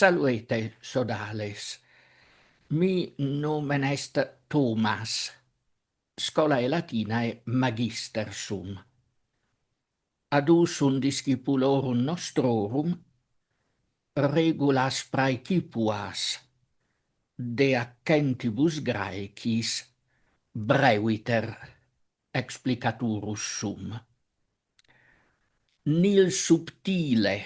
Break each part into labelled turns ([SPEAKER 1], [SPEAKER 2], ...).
[SPEAKER 1] Salvete, sodales. Mi nomen est Thomas. Scholae Latinae magister sum. Adusum discipulorum nostrorum regulas praecipuas de accentibus Graecis breviter explicaturus sum. Nil subtile,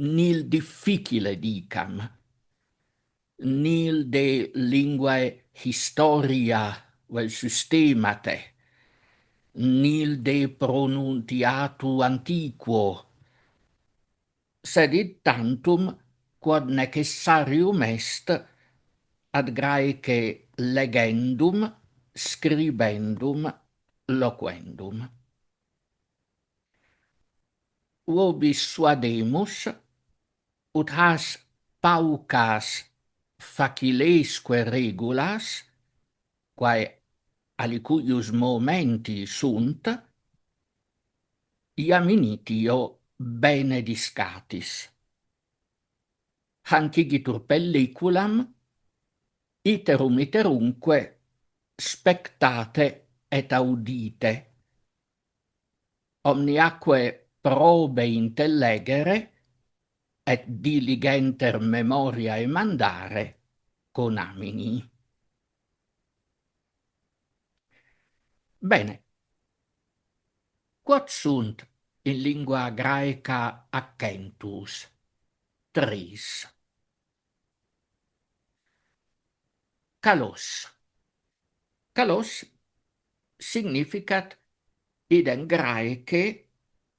[SPEAKER 1] nil difficile dicam, nil de linguae historia vel systemate, nil de pronuntiatu antiquo, sed id tantum quod necessarium est ad Graece legendum, scribendum, loquendum. Vobis suademus, ut has paucas facilesque regulas, quae alicuius momenti sunt, iam initio benediscatis. Hanc igitur pelliculam, iterum iterumque spectate et audite. Omniaque probe intellegere, et diligenter memoriae mandare conamini. Bene. Quod sunt in lingua Graeca accentus? Tris. Kalos. Kalos significat idem Graece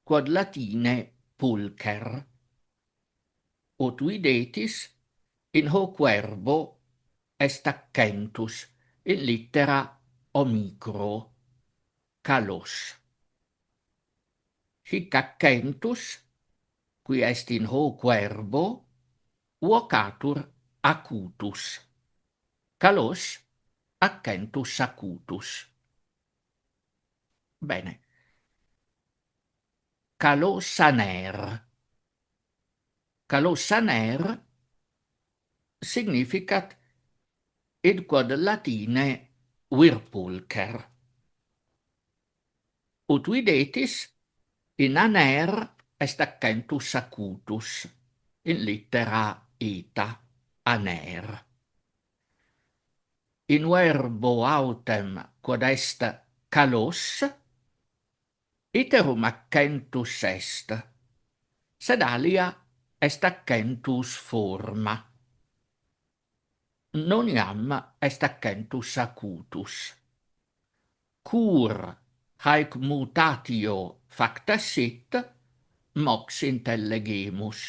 [SPEAKER 1] quod Latine pulcher. Ut videtis in hoc verbo est accentus in littera omicro, kalos. Hic accentus, qui est in hoc verbo, vocatur acutus. Kalos accentus acutus. Bene. Calosaner. Calosaner significat id quod Latine virpulcher. Ut videtis in aner est accentus acutus, in littera eta, aner. In verbo autem quod est kalos, iterum accentus est, sed alia est accentus forma. Non iam est accentus acutus. Cur haec mutatio facta sit, mox intellegemus.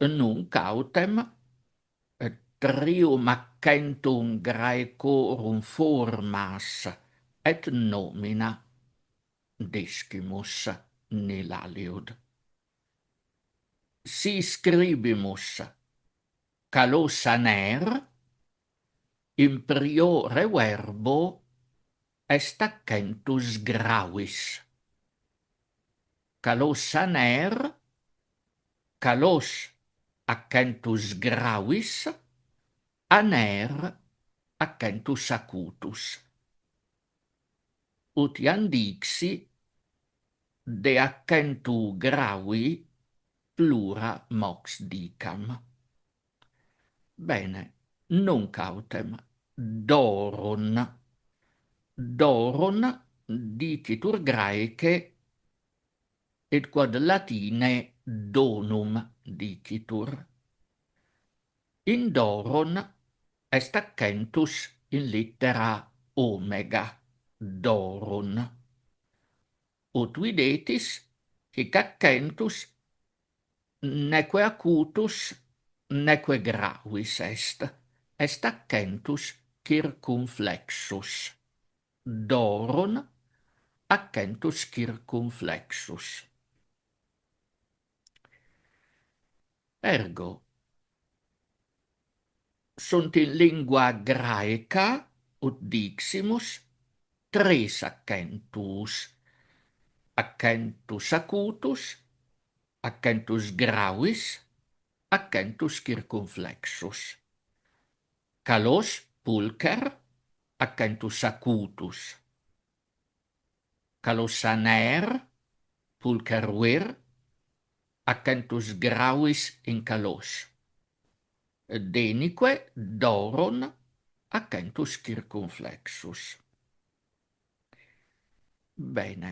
[SPEAKER 1] Nunc autem trium accentum Graecorum formas et nomina discimus nil aliud. Si scribimus calosaner, in priore verbo est accentus gravis. Calosaner, calos accentus gravis, aner accentus acutus. Ut iam dixi, de accentu gravi plura mox dicam. Bene, nunc autem doron. Doron dicitur Graece, et quod Latine donum dicitur. In doron est accentus in littera omega, doron. Ut videtis, hic accentus neque acutus, neque gravis est accentus circumflexus. Doron accentus circumflexus. Ergo, sunt in lingua Graeca, ut diximus, tres accentus. Accentus acutus, accentus gravis, accentus circumflexus. Calos pulcher accentus acutus. Calos aner pulcher vir accentus gravis in calos. Denique doron accentus circumflexus. Bene.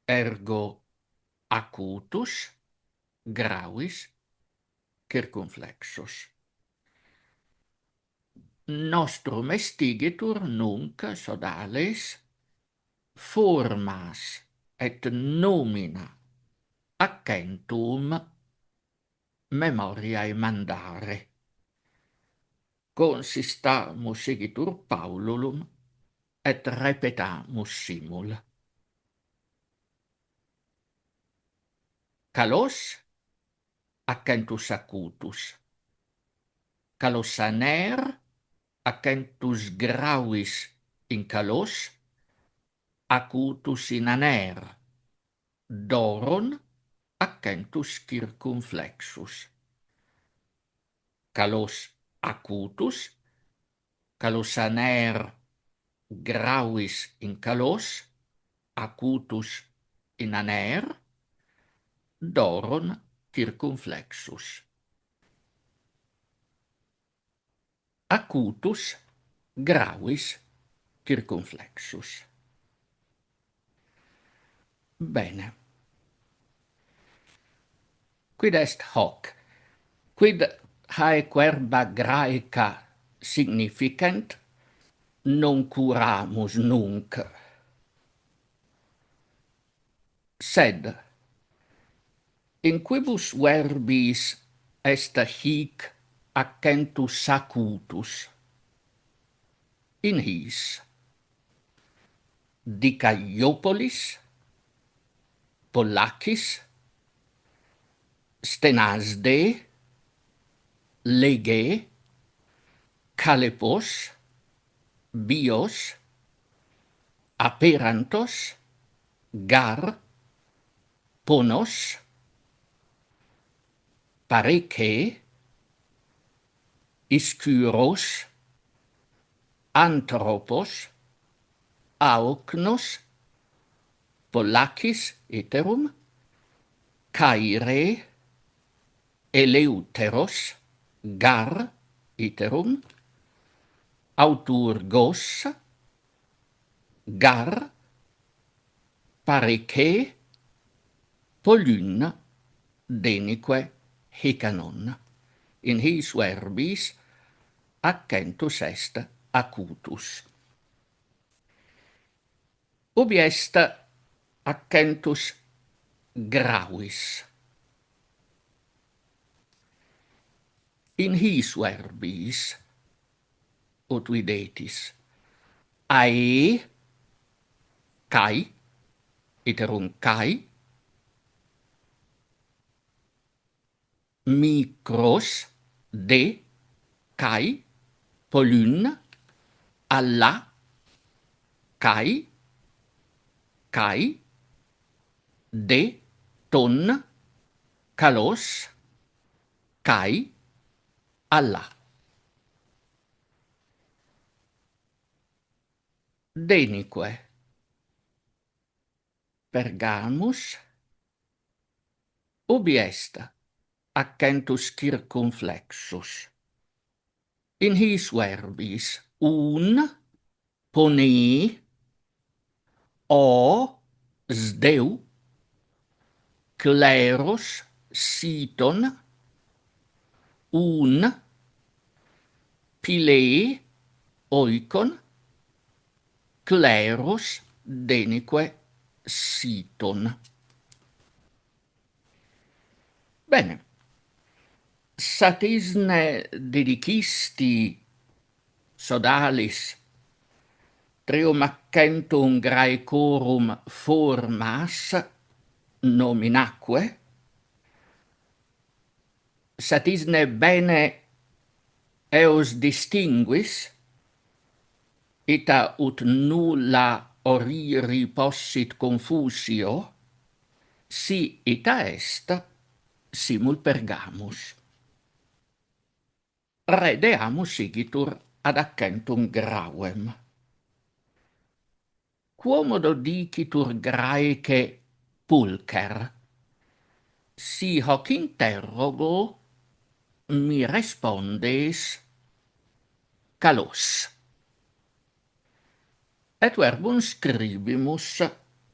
[SPEAKER 1] Ergo acutus gravis circumflexus. Nostrum estigitur nunc sodales formas et nomina accentum memoriae mandare. Consistamus sigitur Paululum et repetamus simul. Calos accentus acutus. Calos aner accentus gravis in calos, acutus in aner. Doron accentus circumflexus. Calos acutus, calos aner gravis in calos, acutus in aner, doron circumflexus. Acutus gravis circumflexus. Bene. Quid est hoc? Quid haec verba Graeca significant, non curamus nunc. Sed, in quibus verbis est hic accentus acutus? In his. Dicaiopolis, Pollacis, Stenasde, Lege, Calepos, Bios, Aperantos, Gar, Ponos, Parece, Iskyros, Anthropos, Aoknos, Pollacis iterum, Caire, Eleuteros, Gar iterum, Auturgos, Gar, Parece, Polyn, denique hicanon. In his verbis accentus est acutus. Ubi est accentus gravis? In his verbis, ut videtis, ae, kai, iterum kai, micros, de, kai, polyn, alla, kai, de, ton, calos, kai, alla. Denique. Pergamus. Ubi est accentus circumflexus? In his verbis un, pone, o, sdeu, cleros, siton, un, pile, oikon, cleros, denique, siton. Bene. Satisne didicisti sodalis trium accentum Graecorum formas nominaque, satisne bene eos distinguis, ita ut nulla oriri possit confusio, si ita est, simul pergamus. Redeamus igitur ad accentum gravem. Quomodo dicitur graece pulcher, si hoc interrogo mi respondes calos. Et verbum scribimus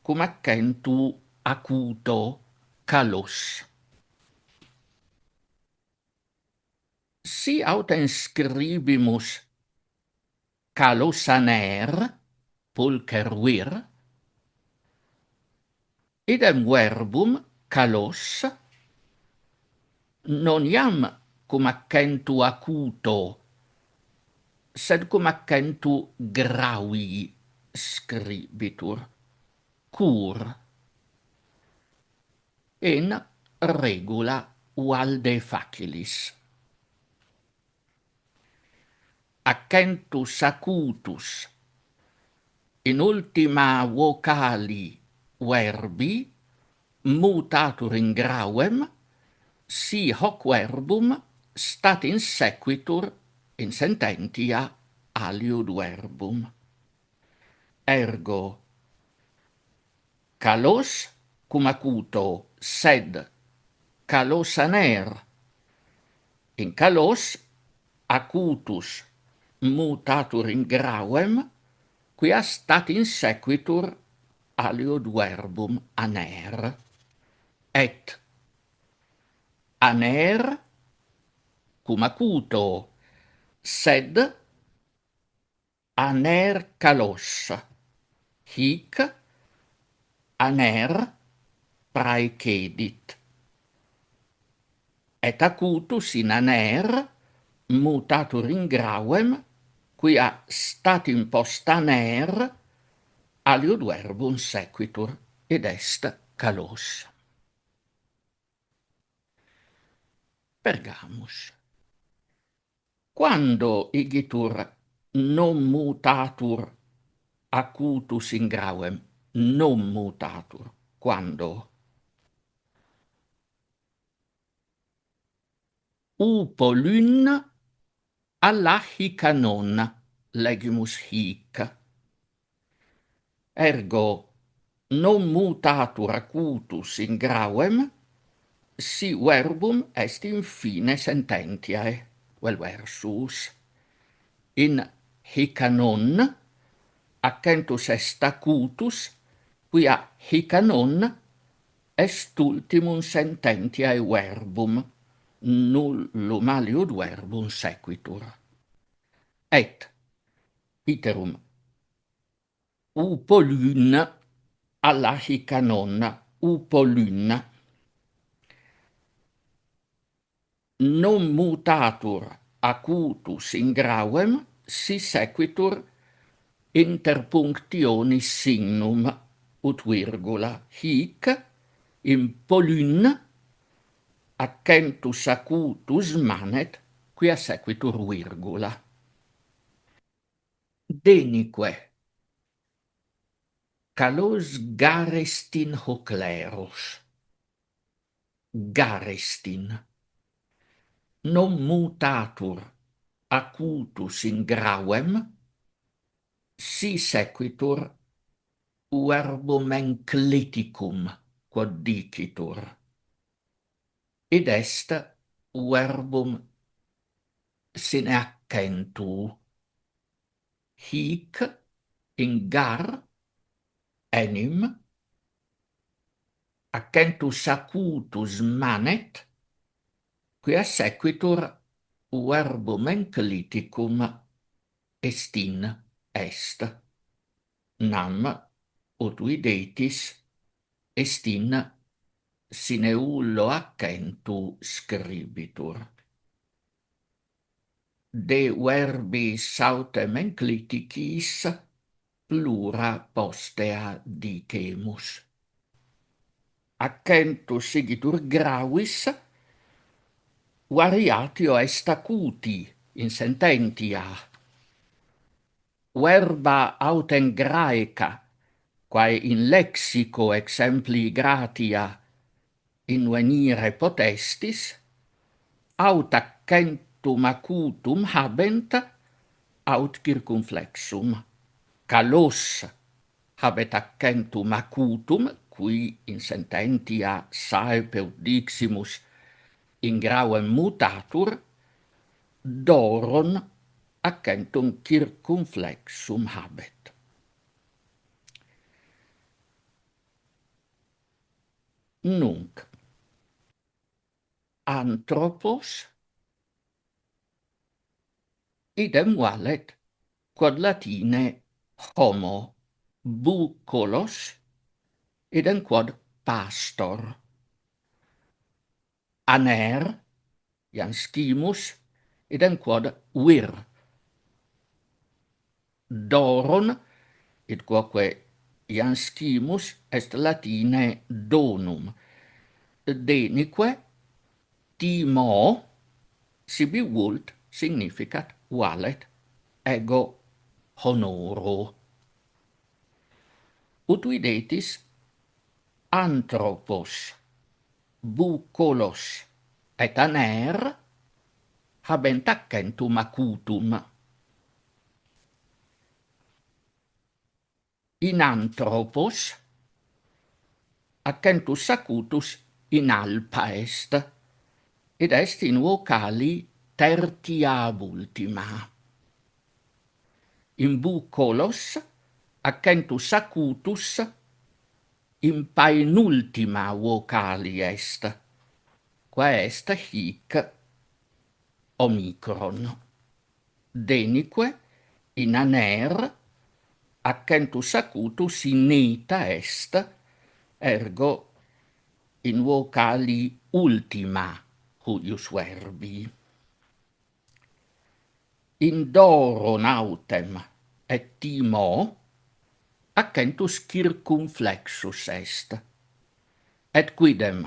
[SPEAKER 1] cum accentu acuto calos. Si autem scribimus calosaner, pulcher vir, idem verbum calos non iam cum accentu acuto, sed cum accentu gravi scribitur, cur. In regula valde facilis. Accentus acutus in ultima vocali verbi mutatur in gravem, si hoc verbum stat in sequitur in sententia aliud verbum. Ergo calos cum acuto sed calosaner in calos acutus mutatur in gravem, quia stat in sequitur aliud verbum aner. Et aner cum acuto sed aner calos, hic aner praecedit. Et acutus in aner mutatur in gravem, quia stat in post aner aliud verbum sequitur, id est calos. Pergamus. Quando igitur non mutatur acutus in gravem, non mutatur, quando? Upo lyn alla hica non, legimus hic. Ergo non mutatur acutus in gravem, si verbum est in fine sententiae, vel versus. In hica non accentus est acutus, quia hica non est ultimum sententiae verbum, nullum aliud verbum sequitur. Et iterum upo lyn alla hica non, upo lyn non mutatur acutus in gravem, si sequitur interpunctionis signum ut virgula, hic in polyn accentus acutus manet, quia sequitur virgula. Denique calos garestin hoc leros. Garestin non mutatur acutus in gravem, si sequitur verbum encliticum quod dicitur. Id est verbum sine accentu. Hic in gar enim accentus acutus manet, quia sequitur verbum encliticum estin est. Nam ut videtis estin sine ullo accentu scribitur. De verbis autem encliticis plura postea dicemus. Accentus sigitur gravis, variatio est acuti in sententia. Verba autem graeca, quae in lexico exempli gratia in venire potestis, aut accentum acutum habent, aut circumflexum. Calos habet accentum acutum, qui in sententia saepe diximus in grauem mutatur, doron accentum circumflexum habet. Nunc, anthropos idem valet quod latine homo, bucolos idem quod pastor. Aner ianscimus idem quod vir. Doron id quoque ianscimus est latine donum. Denique timo sibi vult significat valet ego honoro. Ut videtis anthropos, bucolos et aner habent accentum acutum. In anthropos accentus acutus in alpa est, id est in vocali tertiab ultima. In bucolos accentus acutus in paenultima vocali est, quae est hic omicron. Denique in aner accentus acutus in neta est, ergo in vocali ultima huius verbi. In doron autem et timo accentus circumflexus est. Et quidem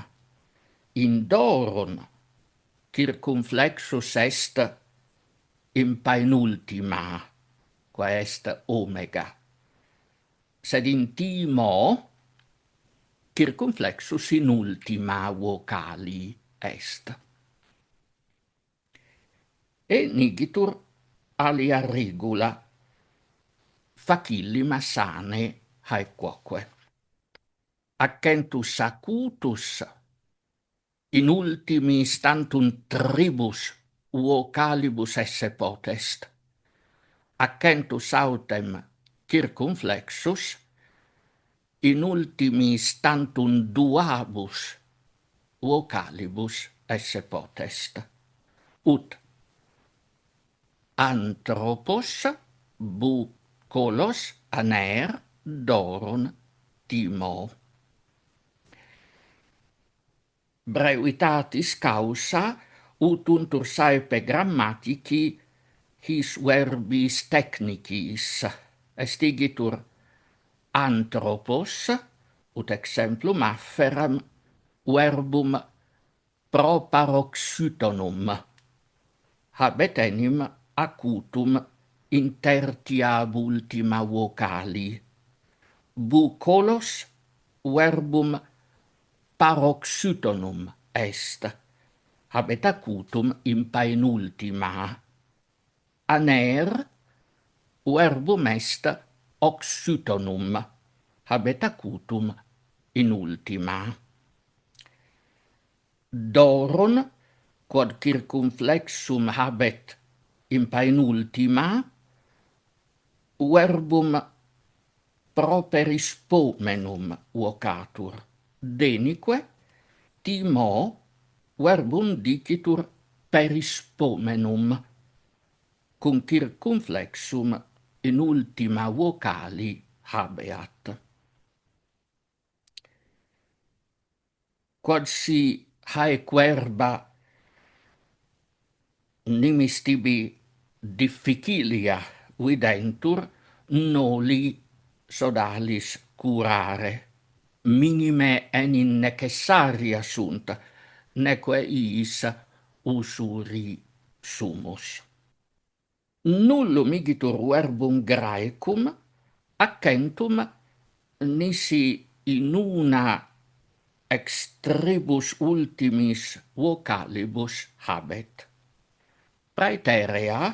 [SPEAKER 1] in doron circumflexus est in paenultima, quae est omega, sed in timo circumflexus in ultima vocali est. E nigitur alia regula facillima sane haec quoque. Accentus acutus in ultimi instantum tribus vocalibus esse potest. Accentus autem circumflexus in ultimi instantum duabus vocalibus esse potest. Ut anthropos, bucolos, aner, doron, timo. Brevitatis causa ut untur saepe grammatici his verbis technicis estigitur anthropos ut exemplum afferam verbum proparoxytonum habet enim acutum in tertiab ultima vocali. Bucolos verbum paroxytonum est, habet acutum in paenultima. Aner verbum est oxytonum, habet acutum in ultima. Doron, quod circumflexum habet in paenultima, verbum properis pomenum vocatur. Denique timo verbum dicitur peris pomenum, cum circumflexum in ultima vocali habeat. Quod si haec verba nimis tibi difficilia videntur, noli sodalis curare. Minime enim necessaria sunt, neque iis usuri sumus. Nullum igitur verbum Graecum accentum nisi in una ex tribus ultimis vocalibus habet. Praeterea,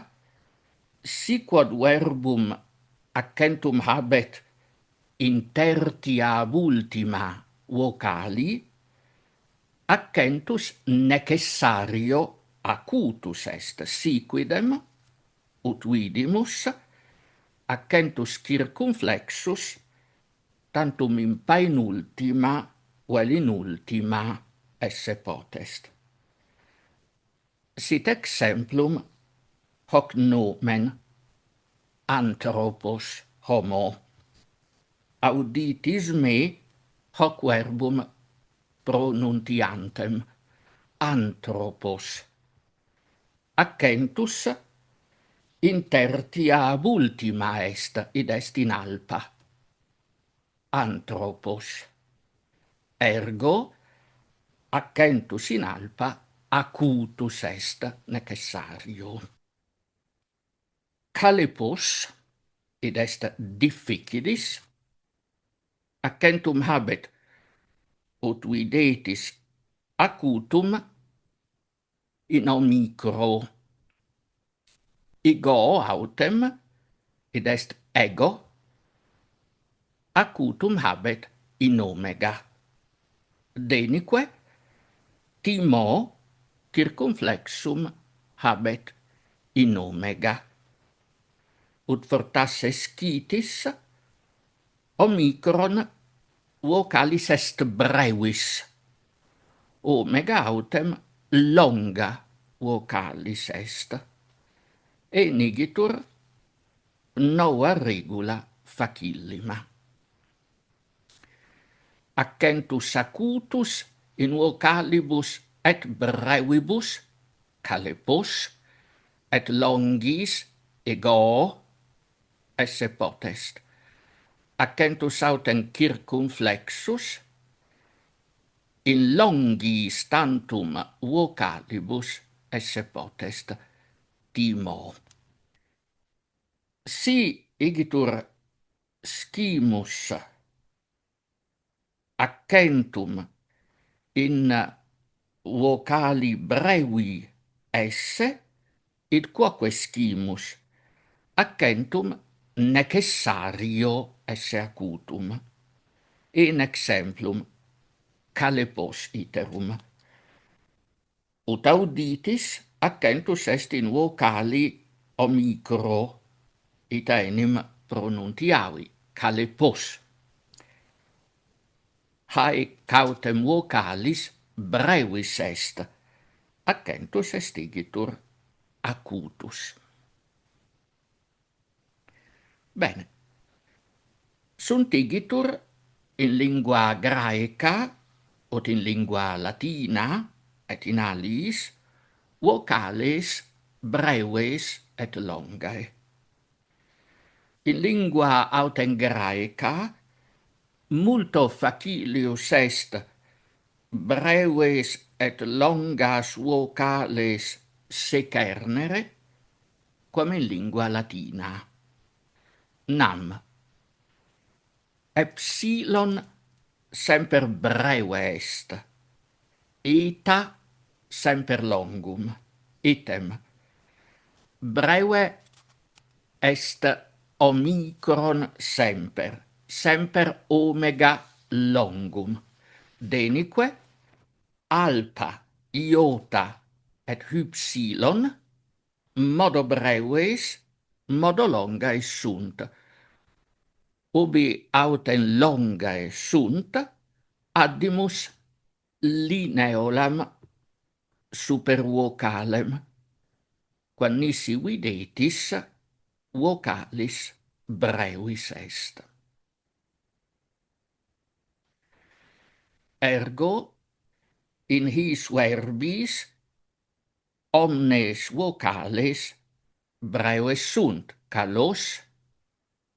[SPEAKER 1] si quod verbum accentum habet in tertia ultima vocali, accentus necessario acutus est, siquidem, ut vidimus, accentus circumflexus, tantum in paenultima vel in ultima esse potest. Sit exemplum hoc nomen anthropos homo. Auditis me hoc verbum pronuntiantem anthropos. Accentus in tertia ultima est, id est in alpa. Anthropos. Ergo, accentus in alpa acutus est necessario. Calepos, id est difficidis, accentum habet, ut videtis acutum in omicro. Ego autem, id est ego, acutum habet in omega. Denique, timo circumflexum habet in omega. Ut fortasse scitis, omicron vocalis est brevis. Omega autem longa vocalis est. Enigitur nova regula facillima. Accentus acutus in vocalibus et brevibus, calepos, et longis ego esse potest. Accentus autem circumflexus, in longis tantum vocalibus esse potest. Timo. Si igitur scimus accentum in vocali brevi esse, id quoque scimus accentum necessario esse acutum. In exemplum, calepos iterum. Ut auditis accentus est in vocali omicro, ita enim pronuntiavi, calepos. Haec cautem vocalis brevis est, accentus est igitur acutus. Bene. Sunt igitur in lingua graeca, ut in lingua latina, et in aliis, vocales breves et longae. In lingua autem graeca, multo facilius est breves et longas vocales secernere, quam in lingua latina. Nam. Epsilon semper breve est, eta semper longum, item. Breve est omicron semper, semper omega longum. Denique, alpha, iota et hypsilon, modo breves, modo longae sunt. Ubi autem longae sunt, addimus lineolam super vocalem, quam nisi videtis vocalis brevis est. Ergo, in his verbis, omnes vocales breves sunt, calos,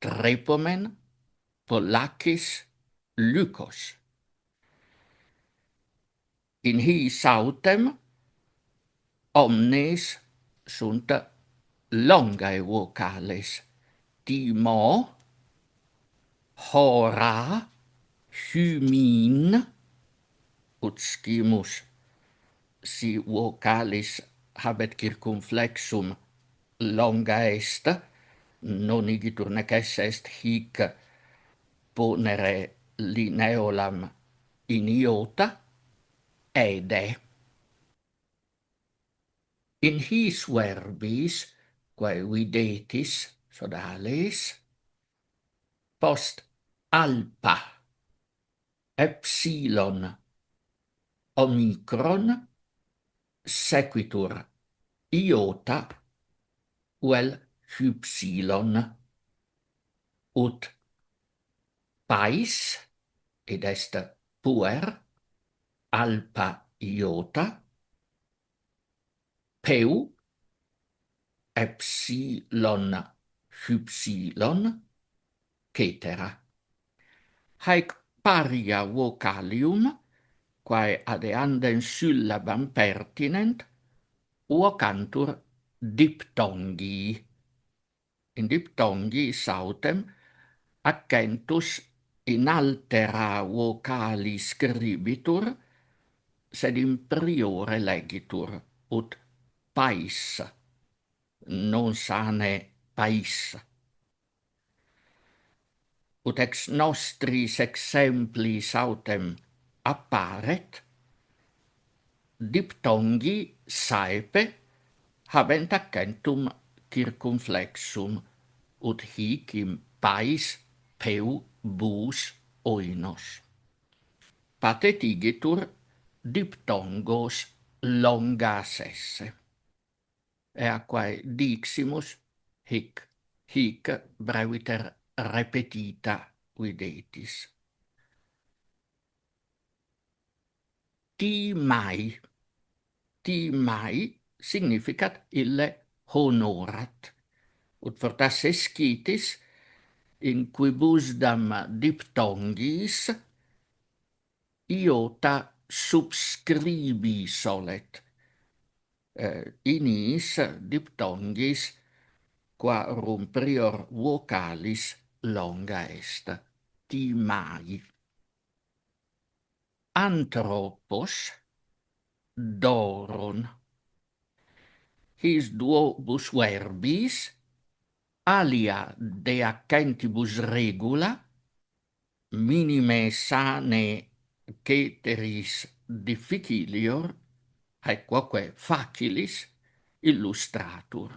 [SPEAKER 1] trepomen, pollacis, lykos. In his autem, omnes sunt longae vocales, timo, hora, hymin, ut scimus, si vocalis habet circumflexum longa est, non igitur nec esse est hic ponere lineolam in iota, ede. In his verbis, quae videtis sodales, post alpha epsilon omicron sequitur iota vel hypsilon, ut pais, id est puer, alpha iota, peu, epsilon hypsilon, cetera. Haec paria vocalium, quae adeandem syllabam pertinent, vocantur diptongii. In diptongii sautem accentus in altera vocali scribitur, sed in priore legitur, ut pais, non sane pais. Ut ex nostris exemplis autem apparet, diptongi saepe habent accentum circumflexum, ut hic in pais, peu, bus, oinos. Patetigitur diptongos longas esse. Eaquae diximus hic breviter repetita videtis. Timai. Timai significat ille honorat. Ut fortasse scitis in quibusdam diptongis iota subscribi solet. In is diptongis qua rumprior vocalis longa est. Timai. Anthropos doron. His duobus verbis alia de accentibus regula minime sane ceteris difficilior haec quoque facilis illustratur.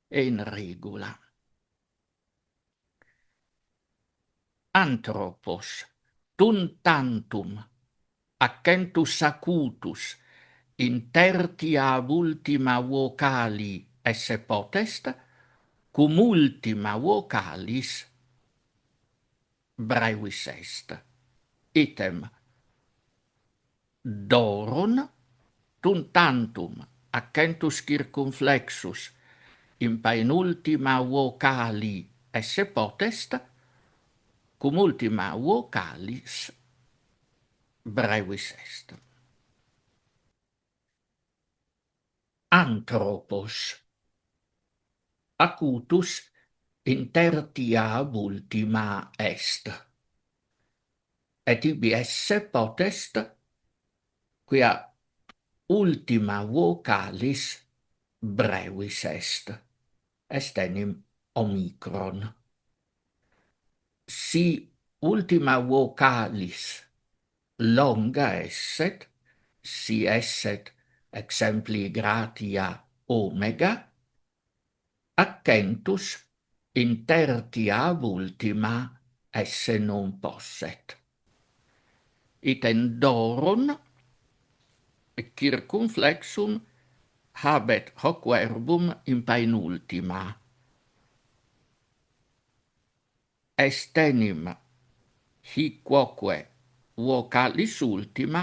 [SPEAKER 1] In regula. Anthropos tuntantum accentus acutus in tertia ultima vocali esse potest, cum ultima vocalis brevis est. Item doron tuntantum accentus circumflexus in penultima vocali esse potest, cum ultima vocalis brevis est. Anthropos acutus in tertia ultima est. Et ibi esse potest, quia ultima vocalis brevis est. Est enim omicron. Si ultima vocalis longa esset, si esset exempli gratia omega, accentus in tertia ultima esse non posset. Item doron circumflexum habet hoc verbum in penultima. Est enim hic quoque vocalis ultima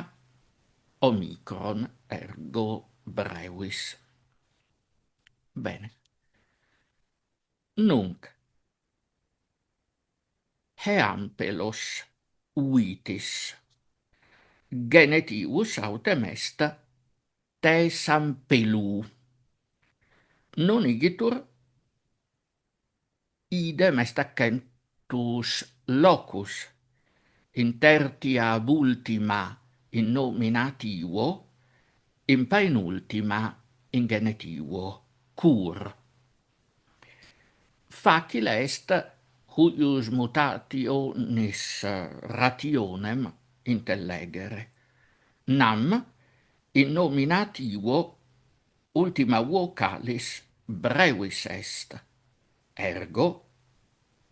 [SPEAKER 1] omicron ergo brevis. Bene. Nunc heampelos vitis. Genetivus autem est Thesampelou. Non igitur idem est accentus locus in tertia ab ultima in nominativo, in penultima in genitivo, cur. Facile est huius mutationis rationem intellegere. Nam in nominativo ultima vocalis brevis est, ergo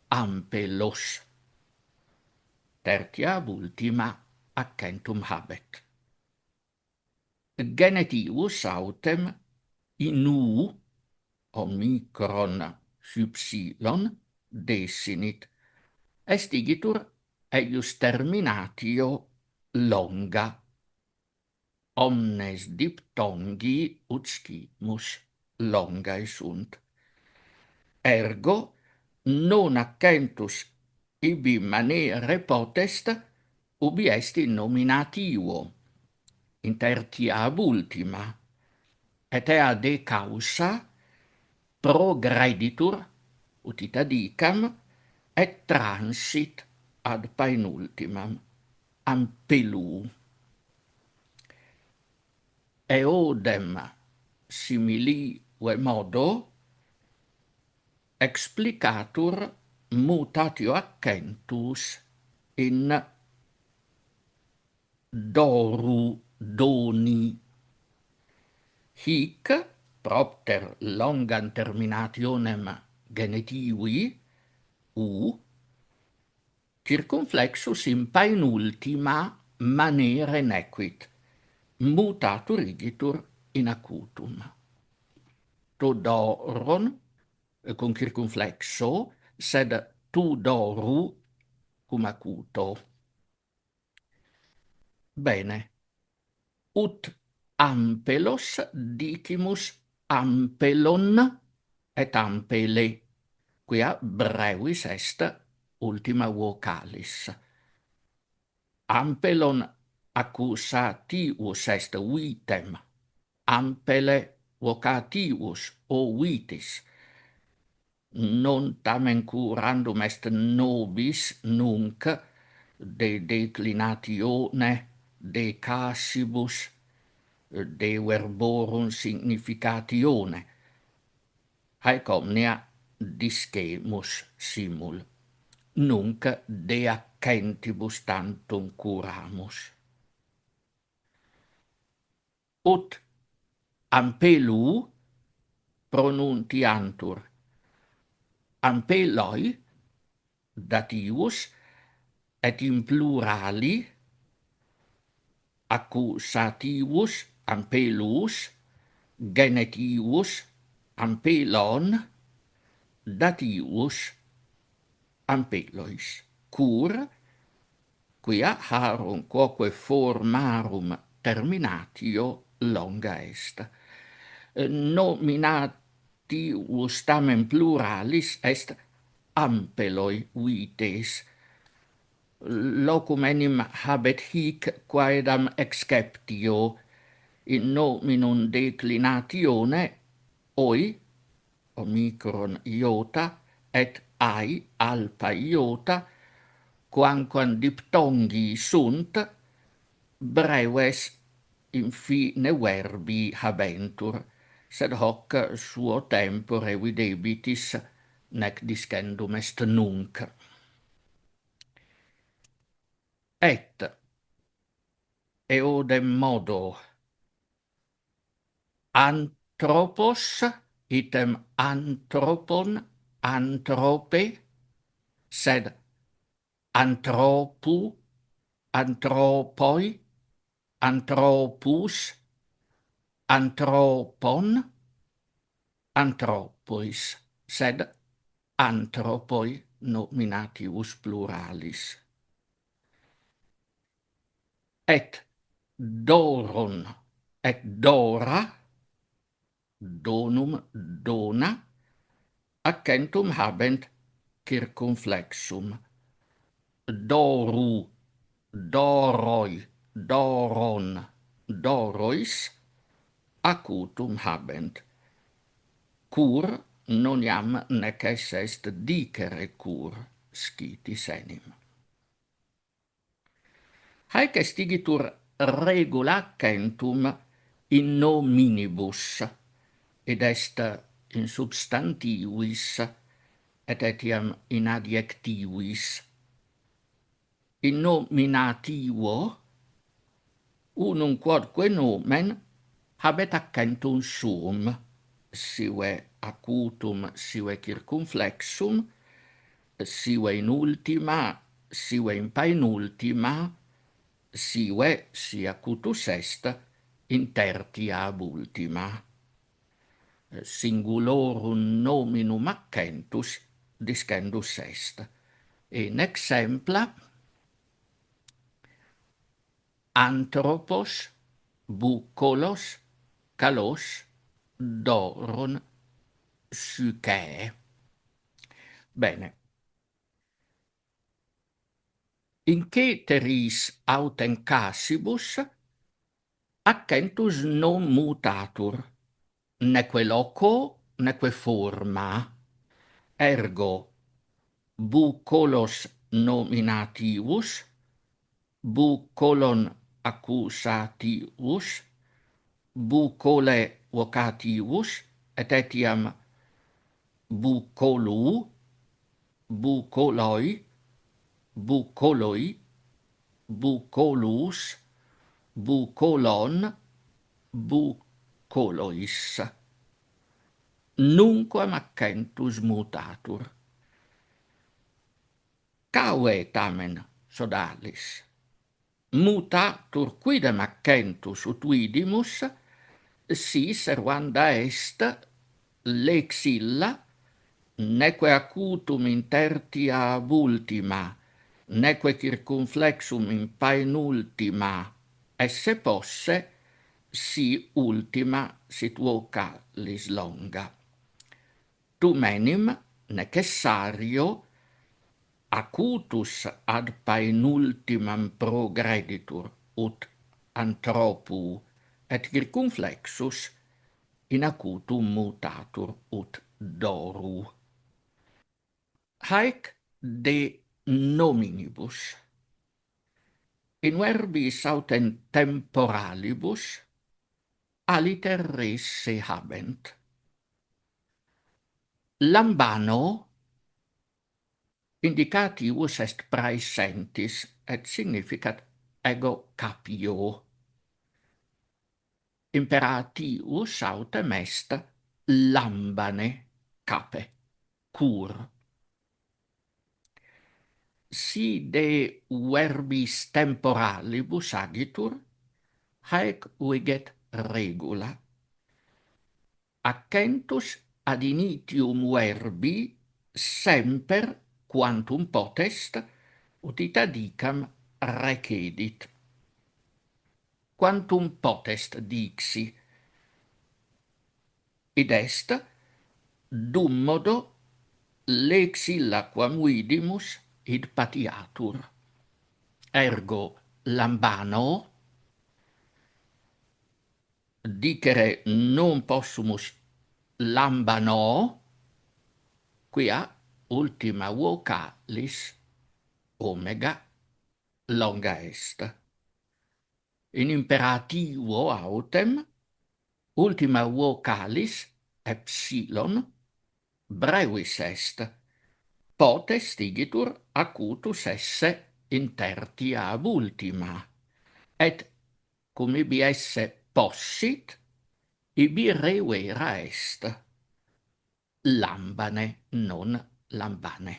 [SPEAKER 1] ampelos. Tertia ab ultima accentum habet. Genetivus autem in u omicron hypsilon desinit, est igitur eius terminatio longa. Omnes diptongi ut scimus longae sunt. Ergo non accentus ibi manere potest ubi est in nominativo, in tertia ab ultima, et ea de causa progreditur, ut ita dicam, et transit ad penultimam, ampeluu. Eodem similive modo explicatur mutatio accentus in doru doni. Hic propter longam terminationem genitivi u circumflexus in penultima manere nequit, mutatur igitur in acutum. Tu doron cum circumflexo, sed tu doru cum acuto. Bene. Ut ampelos dicimus ampelon et ampele, quia brevis est ultima vocalis. Ampelon accusativus est vitem, ampele vocativus o vitis. Non tamen curandum est nobis nunc de declinatione de casibus, de verborum significatione. Haec omnia discemus simul. Nunc de accentibus tantum curamus. Ut ampeluu pronuntiantur ampeloi dativus et in plurali accusativus ampelus, genetivus ampelon, dativus ampelois, cur quia harum quoque formarum terminatio longa est. Nominativus tamen pluralis est ampeloi vites. Locum enim habet hic quaedam exceptio in nominum declinatione oi omicron iota et ai alpha iota, quamquam diptongi sunt, breves in fine verbi habentur, sed hoc suo tempore videbitis nec discendum est nunc. Et eodem modo anthropos item anthropon anthrope, sed anthropu anthropoi anthropus anthropon anthropois, sed anthropoi nominativus pluralis. Et doron et dora, donum dona, accentum habent circumflexum. Doru, doroi, doron, dorois, acutum habent. Cur non iam nec esse est dicere cur, scitis enim. haec estigitur regula accentum in nominibus, ed est in substantivis, et etiam in adjectivis. In nominativo, unum quodque nomen habet accentum suum, sive acutum, sive circumflexum, sive in ultima, sive in paenultima, sive, si acutus est, in tertia ab ultima. Singulorum nominum accentus discendus est. In exempla, anthropos, bucolos, calos, doron, psyche. Bene. In ceteris autem casibus accentus non mutatur, neque loco, neque forma. Ergo bucolos nominativus, bucolon accusativus, bucole vocativus, et etiam bucolu, bucoloi, bucoloi, bucolus, bucolon, bucolois. Nunquam accentus mutatur. Cave tamen, sodalis, mutatur quidem accentus ut vidimus, si servanda est lex illa, neque acutum in tertia ab ultima, neque circumflexum in paenultima esse posse, si ultima sit vocalis longa. Tumenim necessario acutus ad paenultimam progreditur, ut anthropu, et circumflexus in acutum mutatur, ut doru. Haec de nominibus. In verbis autem temporalibus aliter res se habent. Lambano indicativus est praesentis, et significat ego capio. Imperativus autem est lambane cape, cur. Si de verbis temporalibus agitur, haec viget regula. Accentus ad initium verbi semper quantum potest ut ita dicam recedit. Quantum potest dixi, id est dum modo lex illa quam vidimus id patiatur. Ergo lambano dicere non possumus lambano, quia ultima vocalis omega longa est. In imperativo autem ultima vocalis epsilon brevis est. Potest igitur acutus esse in tertia ab ultima, et cum ibi esse possit, ibi revera est. Lambane, non lambane.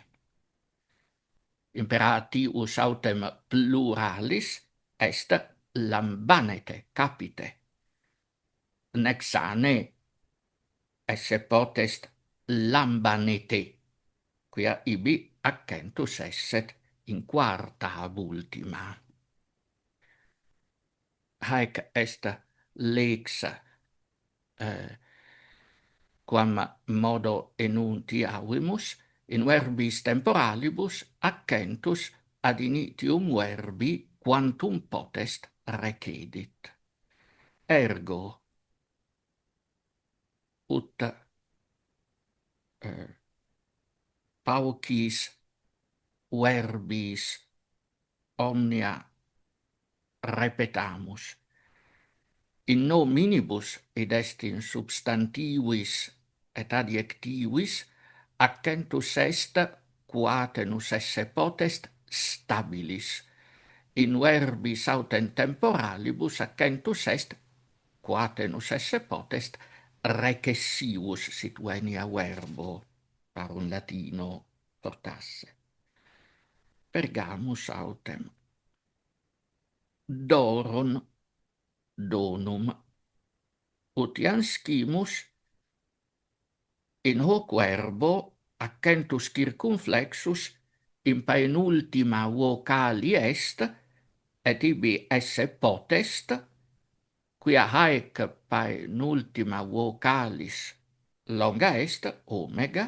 [SPEAKER 1] Imperativus autem pluralis est lambanete capite. Nec sane esse potest lambanete, quia ibi accentus esset in quarta ab ultima. Haec est lex quam modo enuntiavimus in verbis temporalibus accentus ad initium verbi quantum potest recedit. Ergo ut paucis verbis omnia repetamus. In nominibus id est in substantivis et adjectivis accentus est quatenus esse potest stabilis. In verbis autem temporalibus accentus est quatenus esse potest recessivus sit venia verbo parum latino portasse. Pergamus autem. Doron, donum, ut iam scimus in hoc verbo accentus circumflexus in penultima vocali est, et ibi esse potest, quia haec penultima vocalis longa est, omega,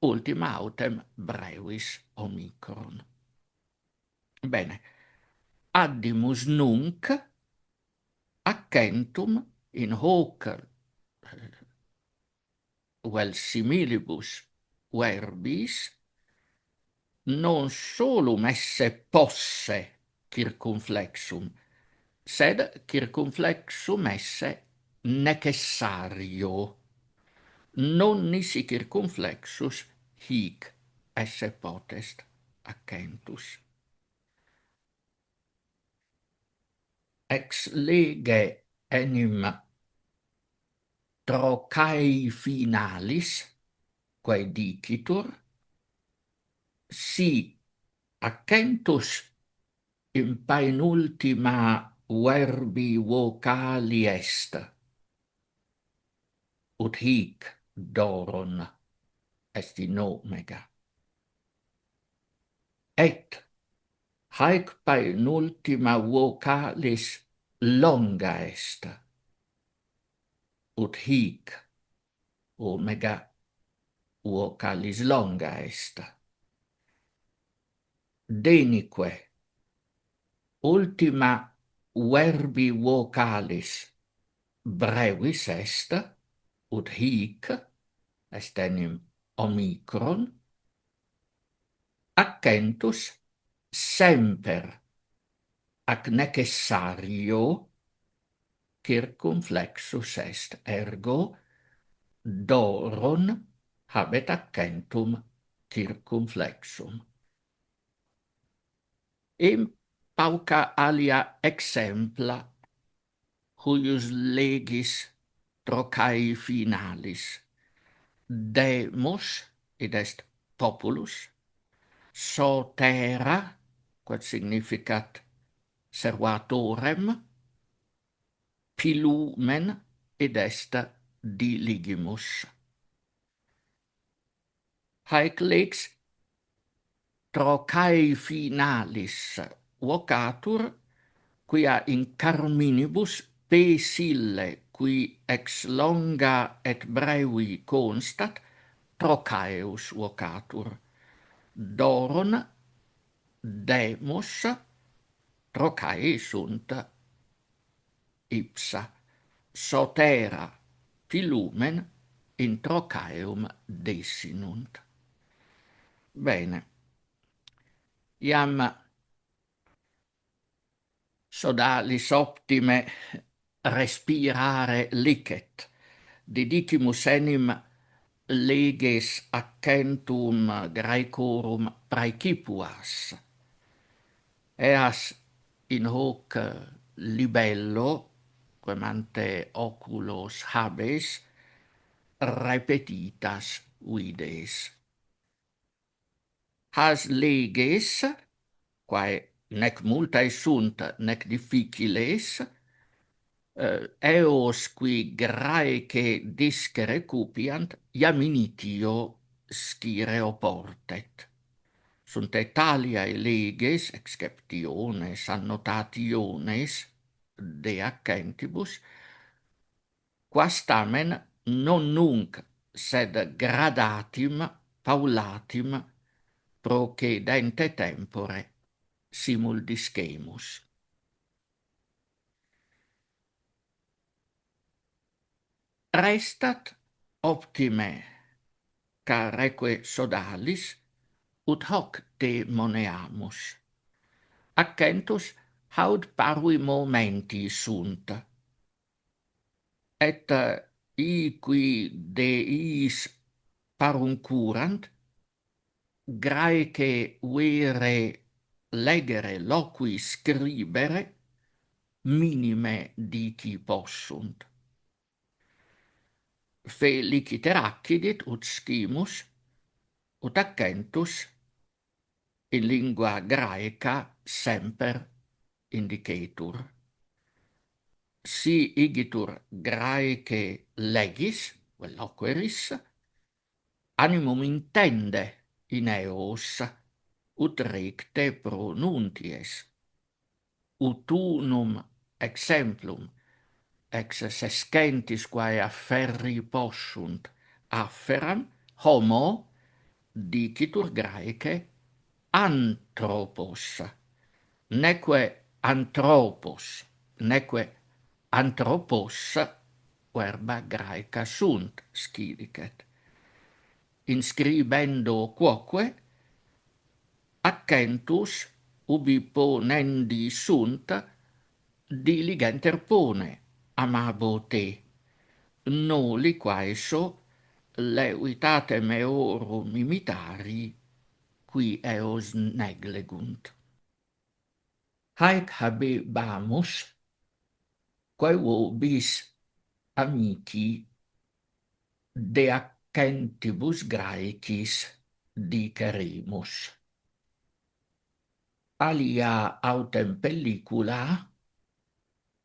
[SPEAKER 1] ultima autem brevis omicron. Bene, addimus nunc accentum in hoc vel similibus verbis non solum esse posse circumflexum, sed circumflexum esse necessario. Non nisi circumflexus hic esse potest accentus. Ex lege enim trocae finalis, quae dicitur, si accentus in penultima verbi vocali est, ut hic doron est in omega. Et haec penultima vocalis longa est, ut hic omega vocalis longa est. Denique ultima verbi vocalis brevis est, ut hic est enim omicron, accentus semper ac necessario circumflexus est, ergo doron habet accentum circumflexum. In pauca alia exempla huius legis trocae finalis. Demos, id est populus, sotera, quod significat servatorem, pilumen, id est diligimus. Haec lex trocae finalis vocatur, quia in carminibus pesille, qui ex longa et brevi constat, trocaeus vocatur. Doron, demos, trocae sunt ipsa. Sotera, pilumen, in trocaeum desinunt. Bene. Iam sodalis optime respirare licet. Didicimus enim leges accentum Graecorum praecipuas. Eas in hoc libello, quem ante oculos habes, repetitas vides. Has leges, quae nec multae sunt, nec difficiles, eos qui Graece discere cupiant, iam initio scire oportet. Sunt Italiae leges, exceptiones, annotationes de accentibus, quas tamen non nunc, sed gradatim, paulatim, procedente tempore, simul discemus. Restat optime, careque sodalis, ut hoc te moneamus. Accentus haud parui momenti sunt, et qui de is parum curant, graece vere legere loqui scribere, minime dici possunt. Feliciter accidit ut scimus, ut accentus in lingua graeca semper indicetur. Si igitur graece legis, vel loqueris, animum intende in eos, ut recte pronunties, ut unum exemplum ex sescentis quae afferri possunt afferam homo dicitur graece anthropos, neque anthropos, neque anthropos verba graeca sunt, scilicet. Inscribendo quoque, accentus ubi ponendi sunt, diligenter pone, amabo te, noli quaeso levitate meorum imitari, qui eos neglegunt. Haec habebamus, quae vobis amici de accentibus Graecis diceremus. Alia autem pellicula,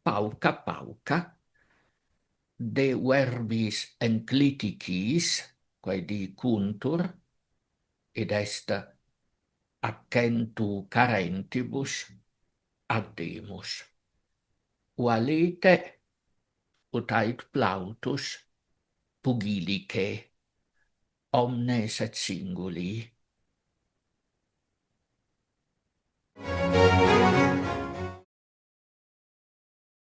[SPEAKER 1] pauca pauca, de verbis encliticis, quae dicuntur, id est accentu carentibus addemus. Valete ut ait plautus pugilice, omnes et singuli.